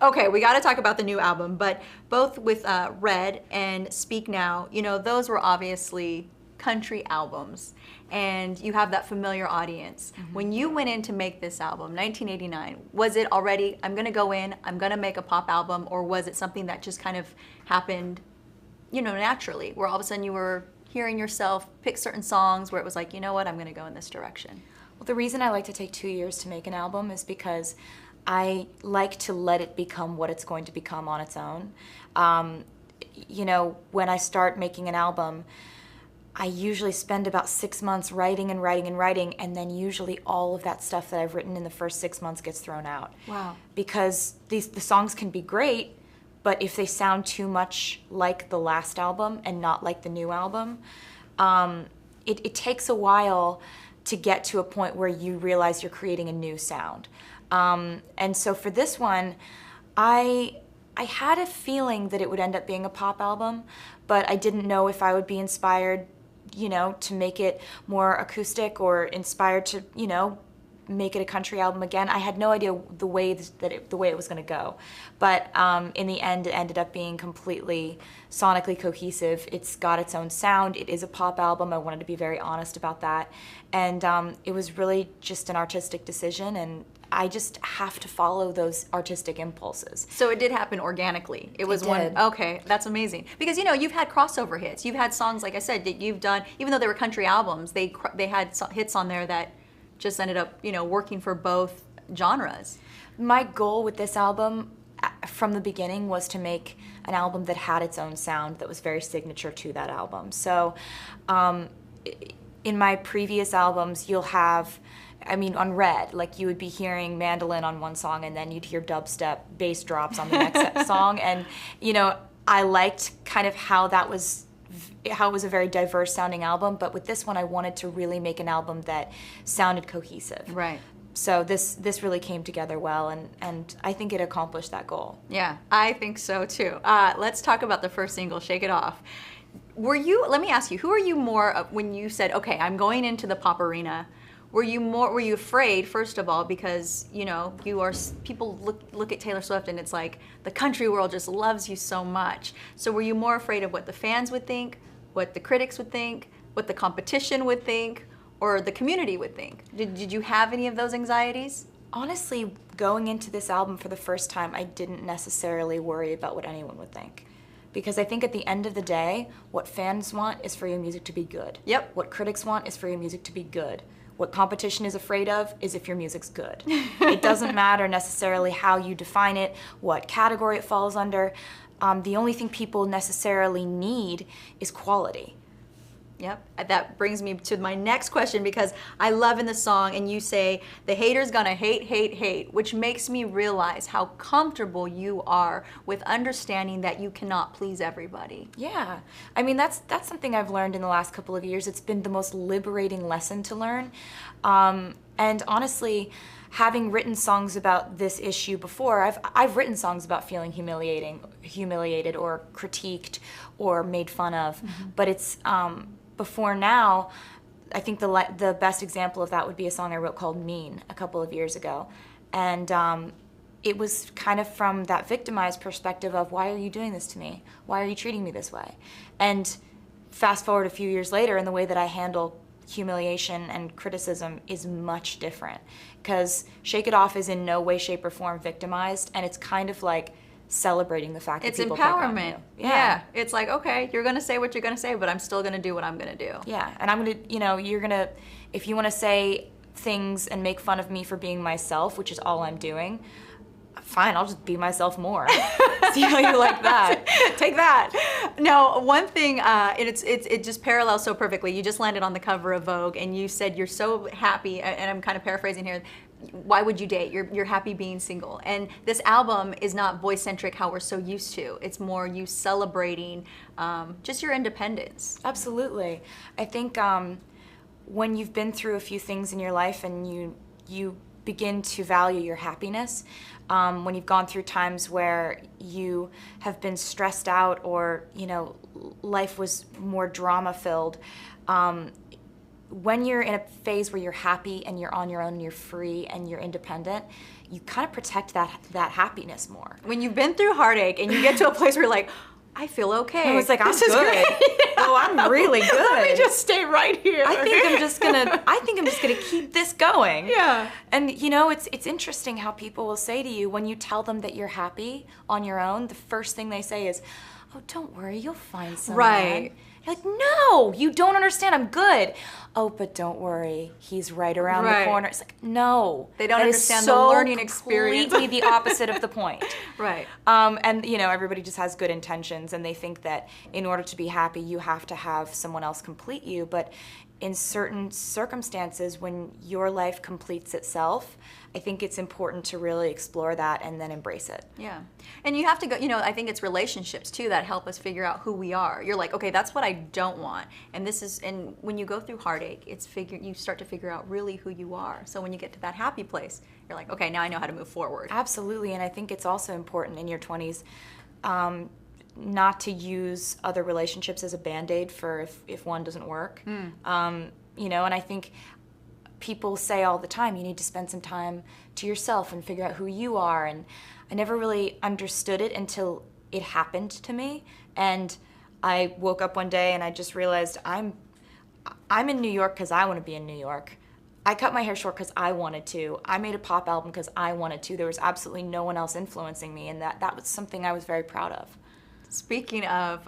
Okay, we got to talk about the new album, but both with Red and Speak Now, you know, those were obviously country albums, and you have that familiar audience. When you went in to make this album, 1989, was it already, I'm going to go in, I'm going to make a pop album, or was it something that just kind of happened, you know, naturally, where all of a sudden you were hearing yourself pick certain songs where it was like, you know what, I'm going to go in this direction? Well, the reason I like to take 2 years to make an album is because I like to let it become what it's going to become on its own. You know, when I start making an album, I usually spend about 6 months writing and writing and writing, and then usually all of that stuff that I've written in the first 6 months gets thrown out. Wow. Because the songs can be great, but if they sound too much like the last album and not like the new album, it takes a while to get to a point where you realize you're creating a new sound. And so for this one, I had a feeling that it would end up being a pop album, but I didn't know if I would be inspired, you know, to make it more acoustic, or inspired to, you know, make it a country album again. I had no idea the way it was going to go, but in the end, it ended up being completely sonically cohesive. It's got its own sound. It is a pop album. I wanted to be very honest about that, and it was really just an artistic decision, and I just have to follow those artistic impulses. So it did happen organically. It was one. Okay, that's amazing. Because, you know, you've had crossover hits. You've had songs, like I said, that you've done, even though they were country albums, they had hits on there that just ended up, you know, working for both genres. My goal with this album from the beginning was to make an album that had its own sound, that was very signature to that album. So in my previous albums, you'll have, I mean, on Red, like, you would be hearing mandolin on one song, and then you'd hear dubstep bass drops on the next song. And, you know, I liked kind of how it was a very diverse sounding album, but with this one I wanted to really make an album that sounded cohesive. Right. So this really came together well, and I think it accomplished that goal. Yeah, I think so too. Let's talk about the first single, Shake It Off. Let me ask you, who are you more, when you said, okay, I'm going into the pop arena, were you afraid, first of all, because, you know, people look at Taylor Swift and it's like the country world just loves you so much. So were you more afraid of what the fans would think, what the critics would think, what the competition would think, or the community would think? Did you have any of those anxieties? Honestly, going into this album for the first time, I didn't necessarily worry about what anyone would think. Because I think at the end of the day, what fans want is for your music to be good. Yep. What critics want is for your music to be good. What competition is afraid of is if your music's good. It doesn't matter necessarily how you define it, what category it falls under. The only thing people necessarily need is quality. Yep, that brings me to my next question, because I love in the song, and you say, the hater's gonna hate, hate, hate, which makes me realize how comfortable you are with understanding that you cannot please everybody. Yeah, I mean, that's something I've learned in the last couple of years. It's been the most liberating lesson to learn. And honestly, having written songs about this issue before, I've written songs about feeling humiliated or critiqued or made fun of, but it's before now, I think the best example of that would be a song I wrote called Mean a couple of years ago. And it was kind of from that victimized perspective of, why are you doing this to me? Why are you treating me this way? And fast forward a few years later, and the way that I handle humiliation and criticism is much different. Because Shake It Off is in no way, shape, or form victimized, and it's kind of like celebrating the fact that people pick on you. It's empowerment. Yeah. It's like, okay, you're gonna say what you're gonna say, but I'm still gonna do what I'm gonna do. Yeah, and I'm gonna, you know, if you wanna say things and make fun of me for being myself, which is all I'm doing, fine, I'll just be myself more. See how you like that. Take that. Now, one thing, it just parallels so perfectly. You just landed on the cover of Vogue, and you said you're so happy, and I'm kind of paraphrasing here, why would you date? You're happy being single. And this album is not boy-centric how we're so used to. It's more you celebrating just your independence. Absolutely. I think when you've been through a few things in your life and you begin to value your happiness, when you've gone through times where you have been stressed out, or, you know, life was more drama-filled, when you're in a phase where you're happy and you're on your own and you're free and you're independent, you kind of protect that happiness more. When you've been through heartache and you get to a place where you're like, I feel okay. I was like, I'm This is good. great. Oh, I'm really good. Let me just stay right here. I think I'm just gonna keep this going. Yeah. And it's interesting how people will say to you when you tell them that you're happy on your own, the first thing they say is, "Oh, don't worry, you'll find someone." Right. You're like, "No, you don't understand. I'm good." "Oh, but don't worry, he's right around the corner." It's like, no, They don't that is understand so the learning experience. Completely the opposite of the point. Right. And everybody just has good intentions, and they think that in order to be happy, you have to have someone else complete you. But in certain circumstances, when your life completes itself, I think it's important to really explore that and then embrace it. Yeah. And you have to go, I think it's relationships too that help us figure out who we are. You're like, okay, that's what I don't want. And when you go through heartache, you start to figure out really who you are. So when you get to that happy place, you're like, okay, now I know how to move forward. Absolutely. And I think it's also important in your 20s not to use other relationships as a Band-Aid for if one doesn't work. And I think people say all the time, you need to spend some time to yourself and figure out who you are. And I never really understood it until it happened to me. And I woke up one day and I just realized I'm in New York because I want to be in New York. I cut my hair short because I wanted to. I made a pop album because I wanted to. There was absolutely no one else influencing me, and that was something I was very proud of. Speaking of,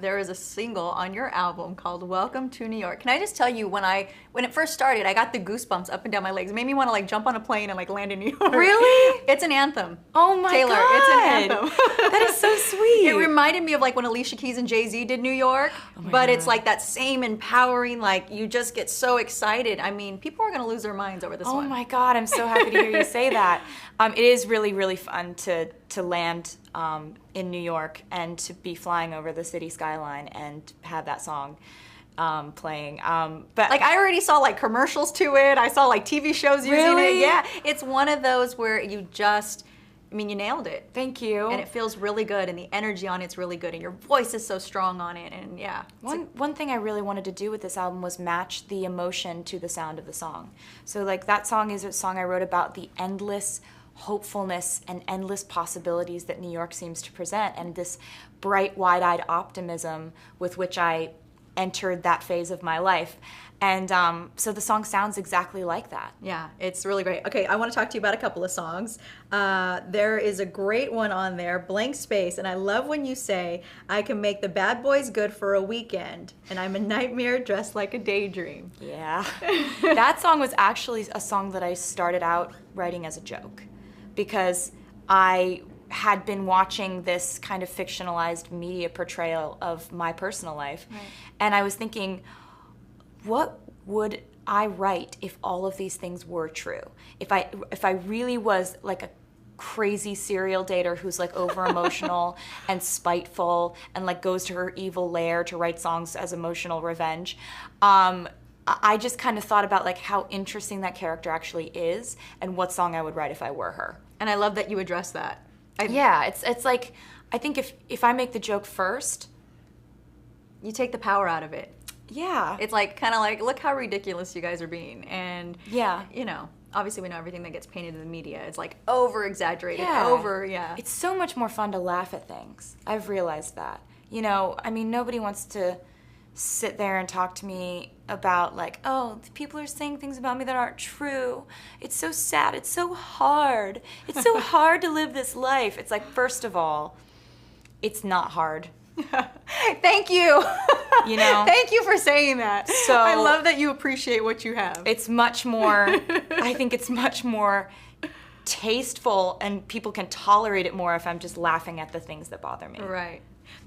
there is a single on your album called "Welcome to New York." Can I just tell you, when it first started, I got the goosebumps up and down my legs. It made me want to jump on a plane and land in New York. Really? It's an anthem. Oh my Taylor, God. it's an anthem. That is so sweet. It reminded me of when Alicia Keys and Jay-Z did New York, but it's like that same empowering, you just get so excited. I mean, people are going to lose their minds over this one. Oh my God, I'm so happy to hear you say that. It is really, really fun to land in New York and to be flying over the city skyline and have that song playing. But I already saw commercials to it. I saw TV shows using Really? it. Yeah, it's one of those where you nailed it. Thank you. And it feels really good, and the energy on it's really good, and your voice is so strong on it, and yeah. One thing I really wanted to do with this album was match the emotion to the sound of the song. So that song is a song I wrote about the endless hopefulness and endless possibilities that New York seems to present, and this bright, wide-eyed optimism with which I entered that phase of my life. And so the song sounds exactly like that. Yeah, it's really great. Okay, I want to talk to you about a couple of songs. There is a great one on there, Blank Space, and I love when you say, "I can make the bad boys good for a weekend, and I'm a nightmare dressed like a daydream." Yeah. That song was actually a song that I started out writing as a joke, because I had been watching this kind of fictionalized media portrayal of my personal life. Right. And I was thinking, what would I write if all of these things were true? If I really was a crazy serial dater who's over emotional and spiteful and goes to her evil lair to write songs as emotional revenge. I just kind of thought about how interesting that character actually is and what song I would write if I were her. And I love that you address that. Yeah, it's I think if I make the joke first, you take the power out of it. Yeah. It's kind of look how ridiculous you guys are being. And, yeah, obviously we know everything that gets painted in the media is over-exaggerated, yeah. It's so much more fun to laugh at things. I've realized that. Nobody wants to sit there and talk to me about oh, people are saying things about me that aren't true. It's so sad. It's so hard. It's so hard to live this life. It's first of all, it's not hard. Thank you. Thank you for saying that. So I love that you appreciate what you have. It's much more, I think it's much more tasteful, and people can tolerate it more if I'm just laughing at the things that bother me. Right.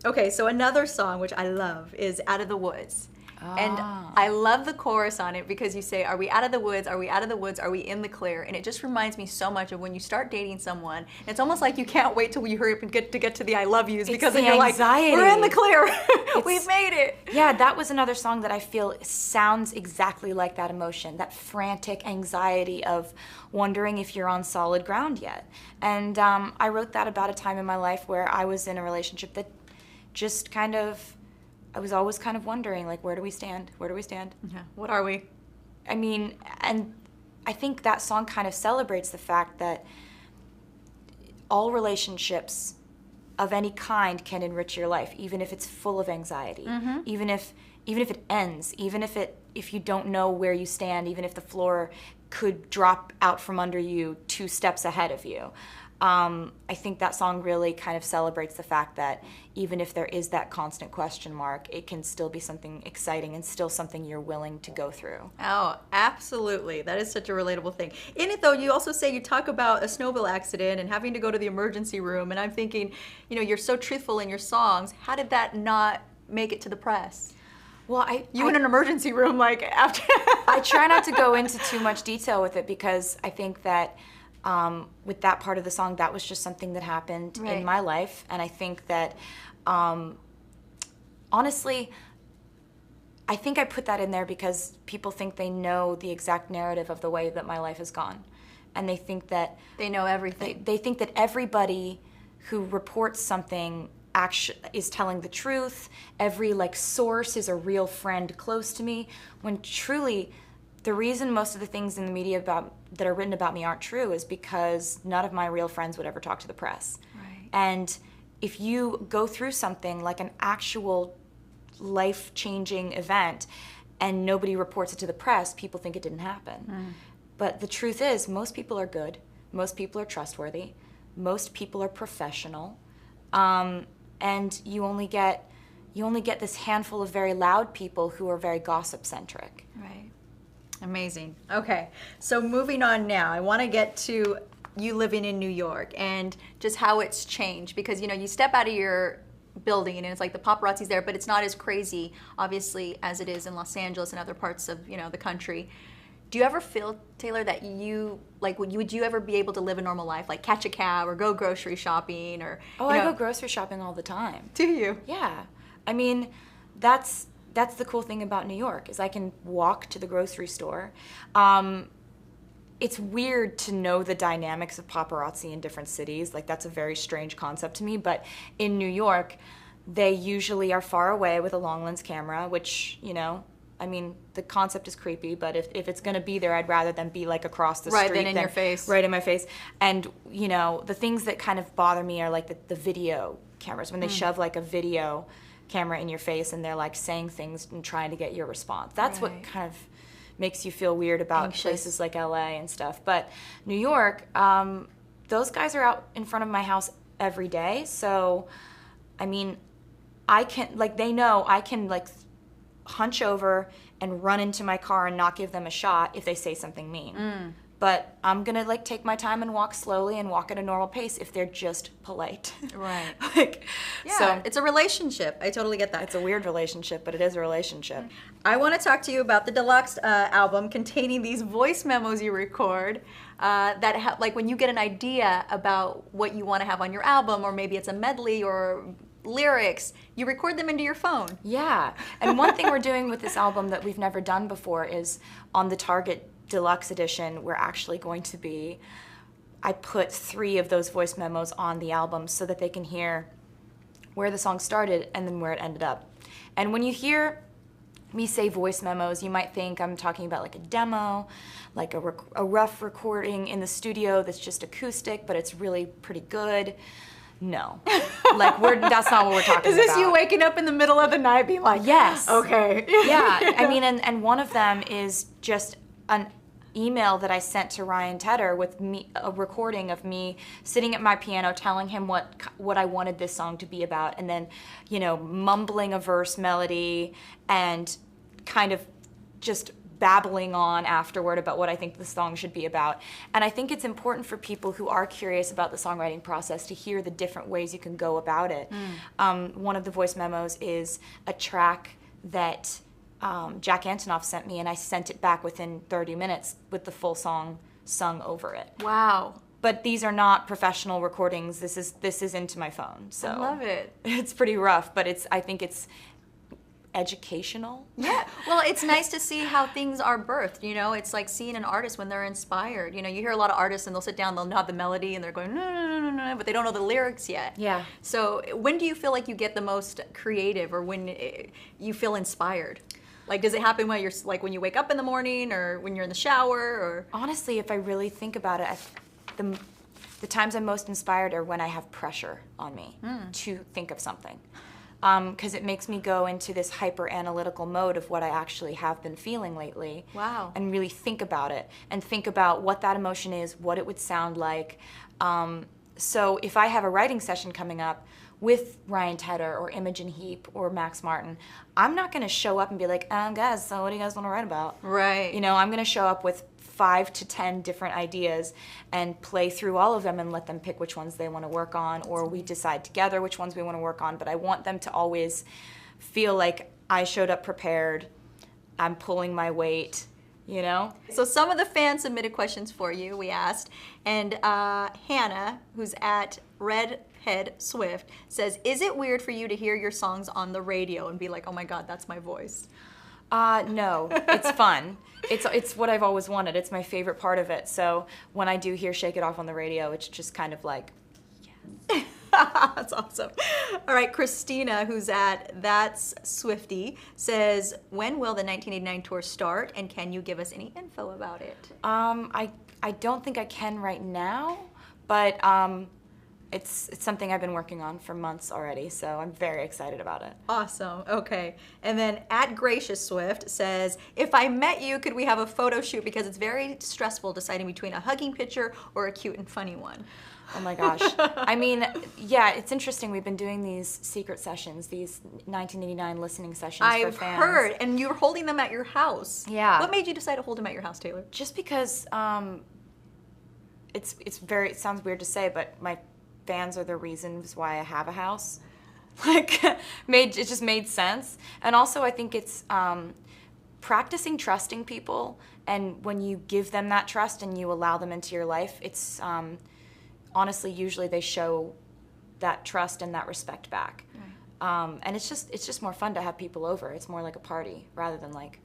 Okay, so another song which I love is "Out of the Woods." And I love the chorus on it because you say, "Are we out of the woods? Are we out of the woods? Are we in the clear?" And it just reminds me so much of when you start dating someone. It's almost like you can't wait till you hurry up and get to the "I love yous" because then you're anxiety. "We're in the clear. We've made it." Yeah, that was another song that I feel sounds exactly like that emotion, that frantic anxiety of wondering if you're on solid ground yet. And I wrote that about a time in my life where I was in a relationship that just I was always kind of wondering, where do we stand? Where do we stand? Yeah. What are we? I mean, and I think that song kind of celebrates the fact that all relationships of any kind can enrich your life, even if it's full of anxiety, even if it ends, even if you don't know where you stand, even if the floor could drop out from under you 2 steps ahead of you. I think that song really kind of celebrates the fact that even if there is that constant question mark, it can still be something exciting and still something you're willing to go through. Oh, absolutely. That is such a relatable thing. In it, though, you also say you talk about a snowmobile accident and having to go to the emergency room. And I'm thinking, you're so truthful in your songs. How did that not make it to the press? Well, you in an emergency room, like, after. I try not to go into too much detail with it because I think that with that part of the song, that was just something that happened in my life. And I think that, honestly, I think I put that in there because people think they know the exact narrative of the way that my life has gone. And they think that... They know everything. They think that everybody who reports something is telling the truth. Every, source is a real friend close to me. When truly... The reason most of the things in the media that are written about me aren't true is because none of my real friends would ever talk to the press. Right. And if you go through something like an actual life-changing event and nobody reports it to the press, people think it didn't happen. But the truth is, most people are good. Most people are trustworthy. Most people are professional. And you only get this handful of very loud people who are very gossip-centric. Right. Amazing. Okay, so moving on now, I want to get to you living in New York and just how it's changed because, you step out of your building and it's like the paparazzi's there, but it's not as crazy, obviously, as it is in Los Angeles and other parts of, the country. Do you ever feel, Taylor, that would you ever be able to live a normal life, like catch a cab or go grocery shopping or... Oh, I go grocery shopping all the time. Do you? Yeah. I mean, that's the cool thing about New York is I can walk to the grocery store. It's weird to know the dynamics of paparazzi in different cities. That's a very strange concept to me. But in New York, they usually are far away with a long lens camera, which, I mean, the concept is creepy, but if it's going to be there, I'd rather them be across the street. Right, than in your face. Right in my face. And, the things that kind of bother me are the video cameras, when they shove a video camera in your face and they're saying things and trying to get your response. That's what kind of makes you feel weird about anxious. Places like LA and stuff. But New York, those guys are out in front of my house every day. So, I mean, I can, they know I can hunch over and run into my car and not give them a shot if they say something mean. But I'm going to take my time and walk slowly and walk at a normal pace if they're just polite. Right. Yeah, so it's a relationship. I totally get that. It's a weird relationship, but it is a relationship. I want to talk to you about the deluxe album containing these voice memos you record that when you get an idea about what you want to have on your album, or maybe it's a medley or lyrics, you record them into your phone. Yeah. And one thing we're doing with this album that we've never done before is on the Target Deluxe Edition, we're actually going to be, I put 3 of those voice memos on the album so that they can hear where the song started and then where it ended up. And when you hear me say voice memos, you might think I'm talking about a demo, a rough recording in the studio that's just acoustic, but it's really pretty good. No. That's not what we're talking about. Is this you waking up in the middle of the night being like, yes. Okay. Yeah. I mean, and one of them is just an email that I sent to Ryan Tedder with a recording of me sitting at my piano telling him what I wanted this song to be about, and then, mumbling a verse melody and kind of just babbling on afterward about what I think the song should be about. And I think it's important for people who are curious about the songwriting process to hear the different ways you can go about it. One of the voice memos is a track that Jack Antonoff sent me, and I sent it back within 30 minutes with the full song sung over it. Wow. But these are not professional recordings. This is into my phone. So I love it. It's pretty rough, but I think it's educational. Yeah. Well, it's nice to see how things are birthed, It's like seeing an artist when they're inspired. You hear a lot of artists and they'll sit down, they'll know the melody and they're going, no, no, no, no, no, but they don't know the lyrics yet. Yeah. So when do you feel like you get the most creative, or when you feel inspired? Like, does it happen when you're like when you wake up in the morning or when you're in the shower or? Honestly, if I really think about it, the times I'm most inspired are when I have pressure on me to think of something. Because it makes me go into this hyper-analytical mode of what I actually have been feeling lately. Wow. And really think about it and think about what that emotion is, what it would sound like. So if I have a writing session coming up with Ryan Tedder or Imogen Heap or Max Martin, I'm not going to show up and be like, guys, so what do you guys want to write about? Right. You know, I'm going to show up with 5 to 10 different ideas and play through all of them and let them pick which ones they want to work on, or we decide together which ones we want to work on. But I want them to always feel like I showed up prepared, I'm pulling my weight, you know? So some of the fans submitted questions for you, we asked, and Hannah, who's at Redhead Swift, says, is it weird for you to hear your songs on the radio and be like, oh my God, that's my voice? No, it's fun. It's what I've always wanted. It's my favorite part of it. So when I do hear Shake It Off on the radio, it's just kind of like, yes. That's awesome. All right, Christina, who's at That's Swifty, says, when will the 1989 tour start, and can you give us any info about it? I don't think I can right now, but it's something I've been working on for months already, so I'm very excited about it. Awesome. Okay. And then at Gracious Swift says, if I met you, could we have a photo shoot because it's very stressful deciding between a hugging picture or a cute and funny one? Oh my gosh. I mean, yeah, it's interesting. We've been doing these secret sessions, these 1989 listening sessions for fans. I've heard, and you're holding them at your house. Yeah. What made you decide to hold them at your house, Taylor? Just because it sounds weird to say, but my fans are the reasons why I have a house. Like, it just made sense. And also I think it's practicing trusting people, and when you give them that trust and you allow them into your life, it's honestly usually they show that trust and that respect back. Right. And it's just more fun to have people over. It's more like a party rather than like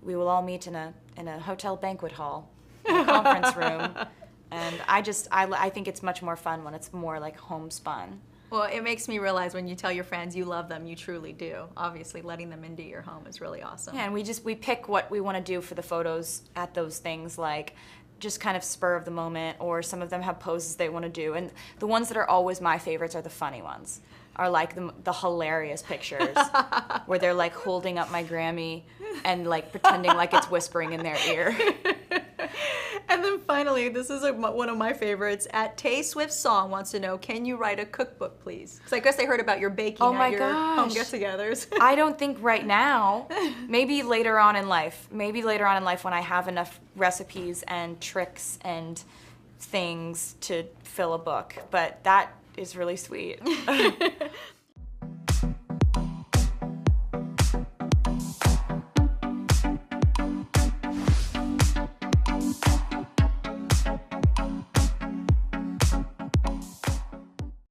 we will all meet in a hotel banquet hall, in a conference room. And I think it's much more fun when it's more like homespun. Well, it makes me realize when you tell your friends you love them, you truly do. Obviously, letting them into your home is really awesome. Yeah, and we pick what we want to do for the photos at those things, like just kind of spur of the moment, or some of them have poses they want to do. And the ones that are always my favorites are the funny ones, are like the hilarious pictures where they're like holding up my Grammy and like pretending like it's whispering in their ear. And then finally, this is one of my favorites. At Tay Swift Song wants to know, can you write a cookbook, please? Because I guess they heard about your baking at your home get-togethers. I don't think right now. Maybe later on in life. Maybe later on in life when I have enough recipes and tricks and things to fill a book. But that is really sweet.